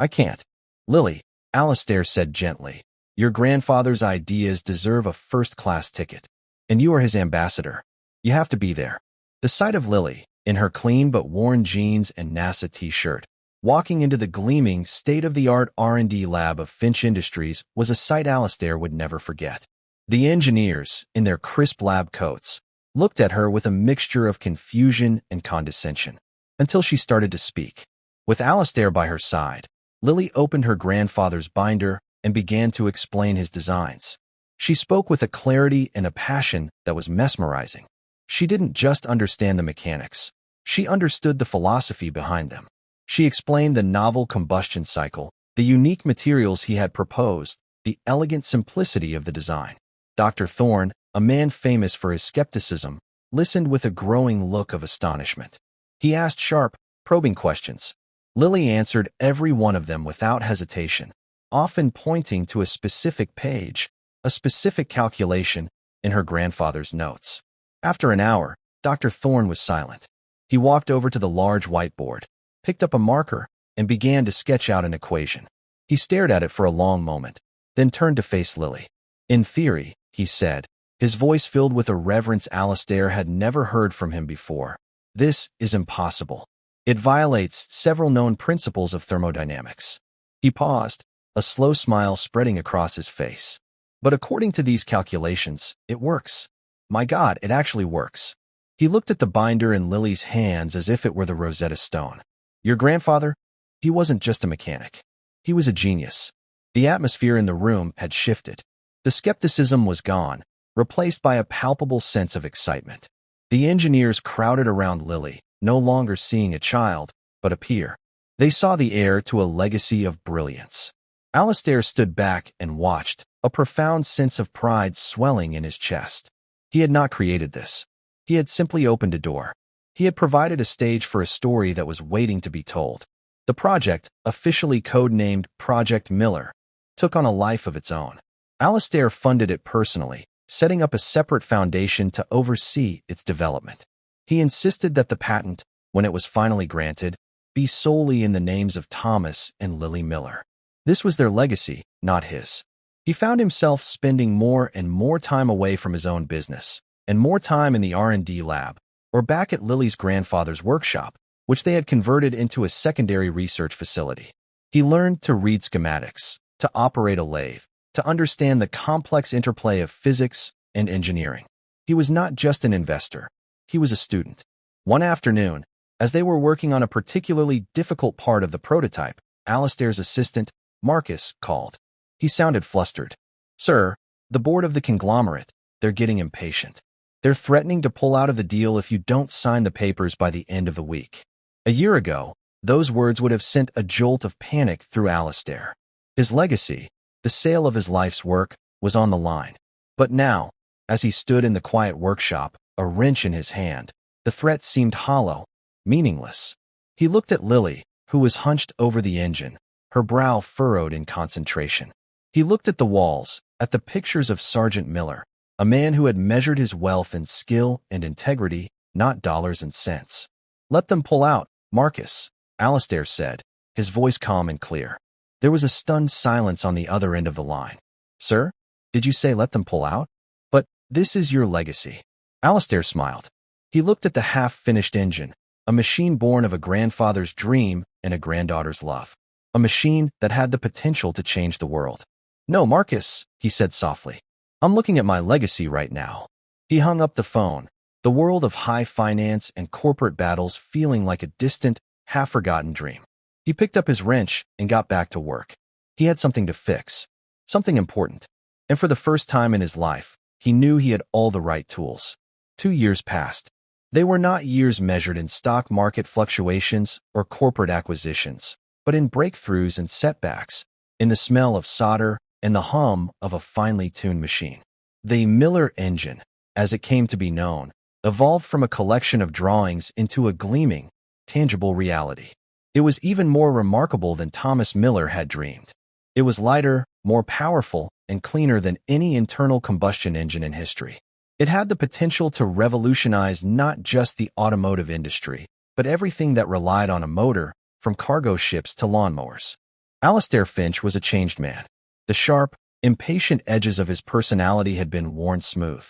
can't. Lily, Alistair said gently, your grandfather's ideas deserve a first-class ticket, and you are his ambassador. You have to be there. The sight of Lily, in her clean but worn jeans and NASA t-shirt, walking into the gleaming, state-of-the-art R&D lab of Finch Industries was a sight Alistair would never forget. The engineers, in their crisp lab coats, looked at her with a mixture of confusion and condescension, until she started to speak. With Alistair by her side, Lily opened her grandfather's binder and began to explain his designs. She spoke with a clarity and a passion that was mesmerizing. She didn't just understand the mechanics. She understood the philosophy behind them. She explained the novel combustion cycle, the unique materials he had proposed, the elegant simplicity of the design. Dr. Thorne, a man famous for his skepticism, listened with a growing look of astonishment. He asked sharp, probing questions. Lily answered every one of them without hesitation, often pointing to a specific page, a specific calculation in her grandfather's notes. After an hour, Dr. Thorne was silent. He walked over to the large whiteboard, picked up a marker, and began to sketch out an equation. He stared at it for a long moment, then turned to face Lily. In theory, he said, his voice filled with a reverence Alistair had never heard from him before, this is impossible. It violates several known principles of thermodynamics. He paused, a slow smile spreading across his face. But according to these calculations, it works. My God, it actually works. He looked at the binder in Lily's hands as if it were the Rosetta Stone. Your grandfather? He wasn't just a mechanic. He was a genius. The atmosphere in the room had shifted. The skepticism was gone, replaced by a palpable sense of excitement. The engineers crowded around Lily, no longer seeing a child, but a peer. They saw the heir to a legacy of brilliance. Alistair stood back and watched, a profound sense of pride swelling in his chest. He had not created this. He had simply opened a door. He had provided a stage for a story that was waiting to be told. The project, officially codenamed Project Miller, took on a life of its own. Alistair funded it personally, setting up a separate foundation to oversee its development. He insisted that the patent, when it was finally granted, be solely in the names of Thomas and Lily Miller. This was their legacy, not his. He found himself spending more and more time away from his own business, and more time in the R&D lab, or back at Lily's grandfather's workshop, which they had converted into a secondary research facility. He learned to read schematics, to operate a lathe, to understand the complex interplay of physics and engineering. He was not just an investor. He was a student. One afternoon, as they were working on a particularly difficult part of the prototype, Alistair's assistant, Marcus, called. He sounded flustered. Sir, the board of the conglomerate, they're getting impatient. They're threatening to pull out of the deal if you don't sign the papers by the end of the week. A year ago, those words would have sent a jolt of panic through Alistair. His legacy, the sale of his life's work, was on the line. But now, as he stood in the quiet workshop, a wrench in his hand, the threat seemed hollow, meaningless. He looked at Lily, who was hunched over the engine, her brow furrowed in concentration. He looked at the walls, at the pictures of Sergeant Miller, a man who had measured his wealth in skill and integrity, not dollars and cents. Let them pull out, Marcus, Alistair said, his voice calm and clear. There was a stunned silence on the other end of the line. Sir, did you say let them pull out? But this is your legacy. Alistair smiled. He looked at the half-finished engine, a machine born of a grandfather's dream and a granddaughter's love. A machine that had the potential to change the world. No, Marcus, he said softly. I'm looking at my legacy right now. He hung up the phone, the world of high finance and corporate battles feeling like a distant, half-forgotten dream. He picked up his wrench and got back to work. He had something to fix, something important. And for the first time in his life, he knew he had all the right tools. 2 years passed. They were not years measured in stock market fluctuations or corporate acquisitions, but in breakthroughs and setbacks, in the smell of solder and the hum of a finely tuned machine. The Miller engine, as it came to be known, evolved from a collection of drawings into a gleaming, tangible reality. It was even more remarkable than Thomas Miller had dreamed. It was lighter, more powerful, and cleaner than any internal combustion engine in history. It had the potential to revolutionize not just the automotive industry, but everything that relied on a motor, from cargo ships to lawnmowers. Alastair Finch was a changed man. The sharp, impatient edges of his personality had been worn smooth.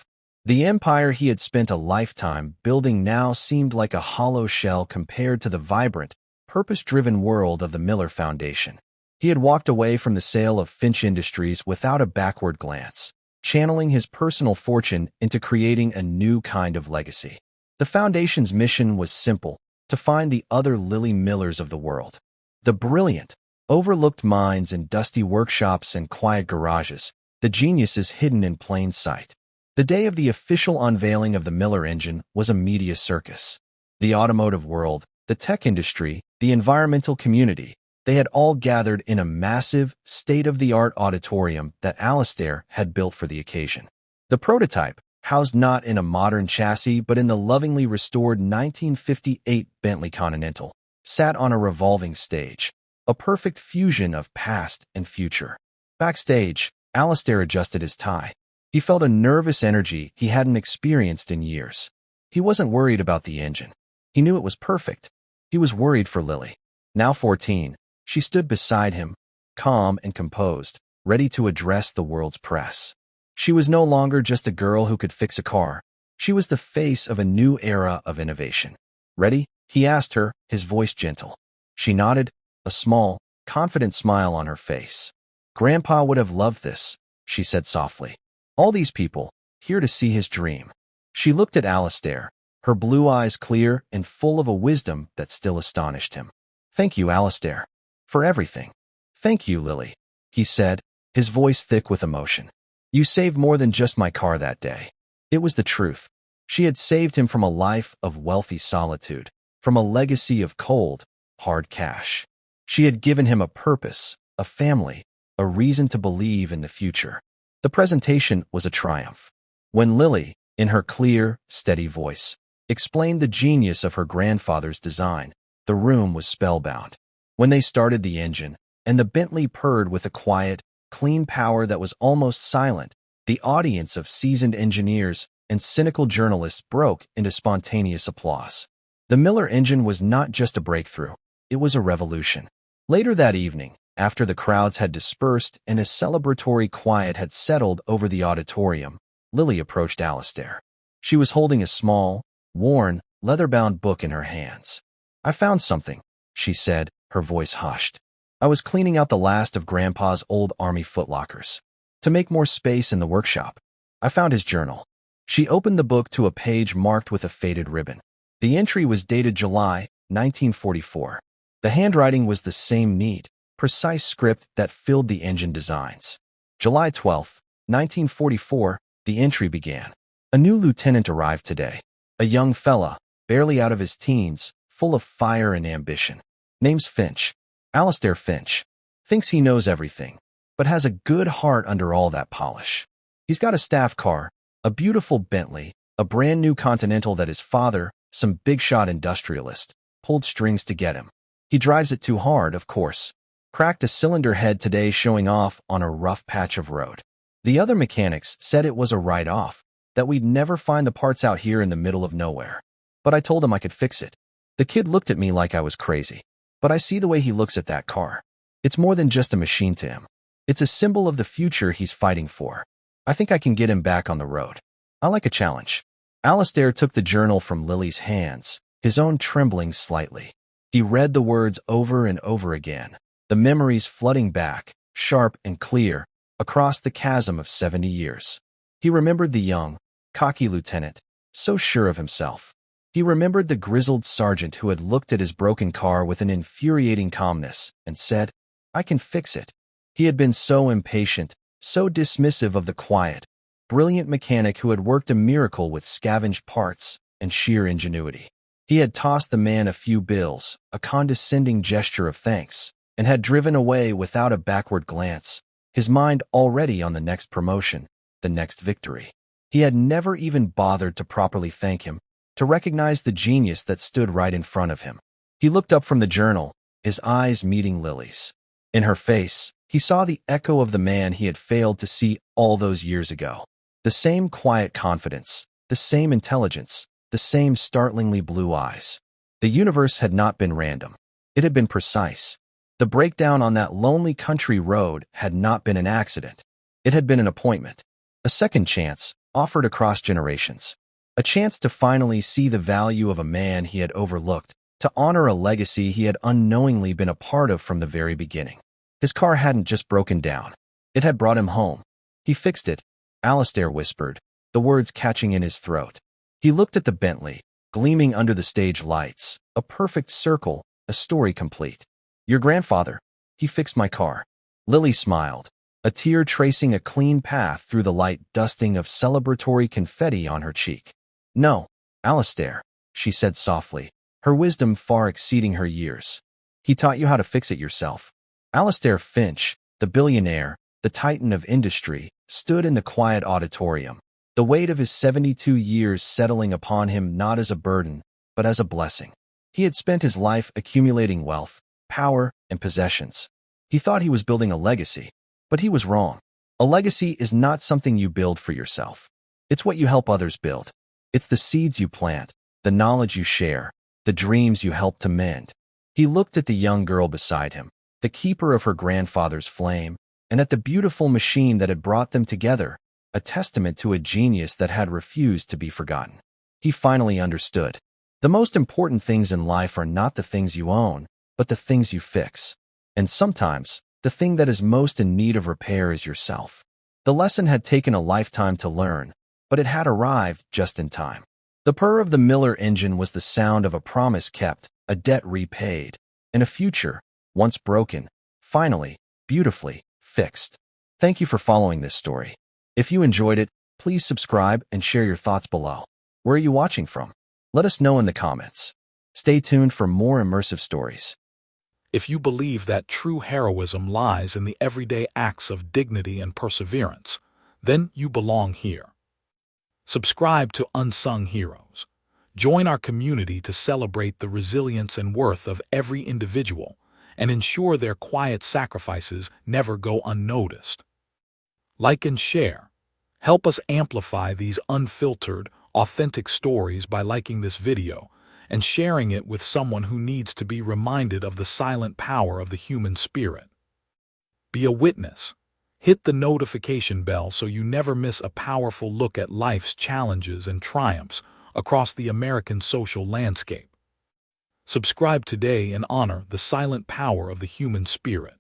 The empire he had spent a lifetime building now seemed like a hollow shell compared to the vibrant, purpose-driven world of the Miller Foundation. He had walked away from the sale of Finch Industries without a backward glance, channeling his personal fortune into creating a new kind of legacy. The Foundation's mission was simple: to find the other Lily Millers of the world. The brilliant, overlooked minds in dusty workshops and quiet garages, the geniuses hidden in plain sight. The day of the official unveiling of the Miller engine was a media circus. The automotive world, the tech industry, the environmental community, they had all gathered in a massive, state-of-the-art auditorium that Alastair had built for the occasion. The prototype, housed not in a modern chassis but in the lovingly restored 1958 Bentley Continental, sat on a revolving stage, a perfect fusion of past and future. Backstage, Alastair adjusted his tie. He felt a nervous energy he hadn't experienced in years. He wasn't worried about the engine. He knew it was perfect. He was worried for Lily. Now 14, she stood beside him, calm and composed, ready to address the world's press. She was no longer just a girl who could fix a car. She was the face of a new era of innovation. "Ready?" he asked her, his voice gentle. She nodded, a small, confident smile on her face. "Grandpa would have loved this," she said softly. "All these people, here to see his dream." She looked at Alastair, her blue eyes clear and full of a wisdom that still astonished him. "Thank you, Alastair, for everything." "Thank you, Lily," he said, his voice thick with emotion. "You saved more than just my car that day." It was the truth. She had saved him from a life of wealthy solitude, from a legacy of cold, hard cash. She had given him a purpose, a family, a reason to believe in the future. The presentation was a triumph. When Lily, in her clear, steady voice, explained the genius of her grandfather's design, the room was spellbound. When they started the engine, and the Bentley purred with a quiet, clean power that was almost silent, the audience of seasoned engineers and cynical journalists broke into spontaneous applause. The Miller engine was not just a breakthrough, it was a revolution. Later that evening, after the crowds had dispersed and a celebratory quiet had settled over the auditorium, Lily approached Alastair. She was holding a small, worn, leather-bound book in her hands. "I found something," she said, her voice hushed. "I was cleaning out the last of Grandpa's old army footlockers to make more space in the workshop. I found his journal." She opened the book to a page marked with a faded ribbon. The entry was dated July 1944. The handwriting was the same neat, precise script that filled the engine designs. July 12, 1944, the entry began. "A new lieutenant arrived today. A young fella, barely out of his teens, full of fire and ambition. Name's Finch. Alastair Finch. Thinks he knows everything, but has a good heart under all that polish. He's got a staff car, a beautiful Bentley, a brand new Continental that his father, some big-shot industrialist, pulled strings to get him. He drives it too hard, of course. Cracked a cylinder head today showing off on a rough patch of road. The other mechanics said it was a write-off, that we'd never find the parts out here in the middle of nowhere. But I told him I could fix it. The kid looked at me like I was crazy. But I see the way he looks at that car. It's more than just a machine to him. It's a symbol of the future he's fighting for. I think I can get him back on the road. I like a challenge." Alastair took the journal from Lily's hands, his own trembling slightly. He read the words over and over again, the memories flooding back, sharp and clear, across the chasm of 70 years. He remembered the young, cocky lieutenant, so sure of himself. He remembered the grizzled sergeant who had looked at his broken car with an infuriating calmness and said, "I can fix it." He had been so impatient, so dismissive of the quiet, brilliant mechanic who had worked a miracle with scavenged parts and sheer ingenuity. He had tossed the man a few bills, a condescending gesture of thanks, and had driven away without a backward glance, his mind already on the next promotion, the next victory. He had never even bothered to properly thank him, to recognize the genius that stood right in front of him. He looked up from the journal, his eyes meeting Lily's. In her face, He saw the echo of the man he had failed to see all those years ago. The same quiet confidence, the same intelligence, the same startlingly blue eyes. The universe had not been random. It had been precise. The breakdown on that lonely country road had not been an accident. It had been an appointment. A second chance, offered across generations. A chance to finally see the value of a man he had overlooked, to honor a legacy he had unknowingly been a part of from the very beginning. His car hadn't just broken down. It had brought him home. He fixed it, Alistair whispered, the words catching in his throat. He looked at the Bentley, gleaming under the stage lights, a perfect circle, a story complete. Your grandfather, he fixed my car. Lily smiled, a tear tracing a clean path through the light dusting of celebratory confetti on her cheek. No, Alistair, she said softly, her wisdom far exceeding her years. He taught you how to fix it yourself. Alistair Finch, the billionaire, the titan of industry, stood in the quiet auditorium, the weight of his 72 years settling upon him not as a burden, but as a blessing. He had spent his life accumulating wealth, power, and possessions. He thought he was building a legacy, but he was wrong. A legacy is not something you build for yourself. It's what you help others build. It's the seeds you plant, the knowledge you share, the dreams you help to mend. He looked at the young girl beside him, the keeper of her grandfather's flame, and at the beautiful machine that had brought them together, a testament to a genius that had refused to be forgotten. He finally understood. The most important things in life are not the things you own, but the things you fix. And sometimes, the thing that is most in need of repair is yourself. The lesson had taken a lifetime to learn, but it had arrived just in time. The purr of the Miller engine was the sound of a promise kept, a debt repaid, and a future, once broken, finally, beautifully, fixed. Thank you for following this story. If you enjoyed it, please subscribe and share your thoughts below. Where are you watching from? Let us know in the comments. Stay tuned for more immersive stories. If you believe that true heroism lies in the everyday acts of dignity and perseverance, then you belong here. Subscribe to Unsung Heroes. Join our community to celebrate the resilience and worth of every individual and ensure their quiet sacrifices never go unnoticed. Like and share. Help us amplify these unfiltered, authentic stories by liking this video and sharing it with someone who needs to be reminded of the silent power of the human spirit. Be a witness. Hit the notification bell so you never miss a powerful look at life's challenges and triumphs across the American social landscape. Subscribe today and honor the silent power of the human spirit.